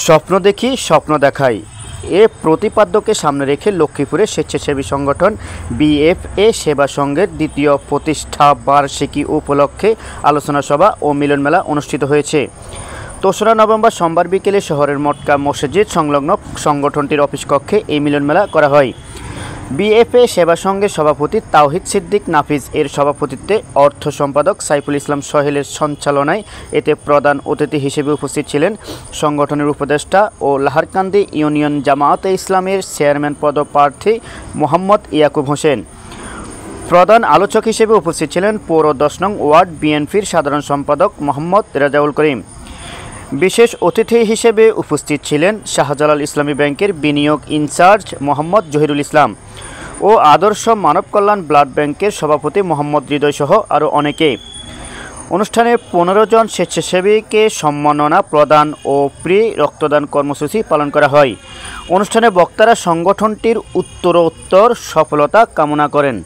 স্বপ্ন দেখি স্বপ্ন দেখাই এ প্রতিপাদ্যকে সামনে রেখে লক্ষ্মীপুরের স্বেচ্ছাসেবী সংগঠন বিএফএ সেবা সংঘের দ্বিতীয় প্রতিষ্ঠা বার্ষিকী উপলক্ষে আলোচনা সভা ও মিলন মেলা অনুষ্ঠিত হয়েছে। ২রা নভেম্বর সোমবার বিকেলে শহরের মটকা মসজিদ সংলগ্ন সংগঠনটির অফিস কক্ষে এই মিলন মেলা করা হয়। বিএফএ সেবা সংঘের সভাপতি তাওহিদ সিদ্দিক নাফিজ এর সভাপতিত্বে অর্থ সম্পাদক সাইফুল ইসলাম সোহেলের সঞ্চালনায় এতে প্রধান অতিথি হিসেবে উপস্থিত ছিলেন সংগঠনের উপদেষ্টা ও লাহারকান্দি ইউনিয়ন জামায়াতে ইসলামের চেয়ারম্যান পদপ্রার্থী মোহাম্মদ ইয়াকুব হোসেন। প্রধান আলোচক হিসেবে উপস্থিত ছিলেন পৌর ১০ নং ওয়ার্ড বিএনপির সাধারণ সম্পাদক মোহাম্মদ রেজাউল করিম। বিশেষ অতিথি হিসেবে উপস্থিত ছিলেন শাহজালাল ইসলামী ব্যাংকের বিনিয়োগ ইনচার্জ মোহাম্মদ জহিরুল ইসলাম ও আদর্শ মানব কল্যাণ ব্লাড ব্যাংকের সভাপতি মোহাম্মদ হৃদয় সহ আরও অনেকে। অনুষ্ঠানে ১৫ জন স্বেচ্ছাসেবীকে সম্মাননা প্রদান ও ফ্রি রক্তদান কর্মসূচি পালন করা হয়। অনুষ্ঠানে বক্তারা সংগঠনটির উত্তরোত্তর সফলতা কামনা করেন।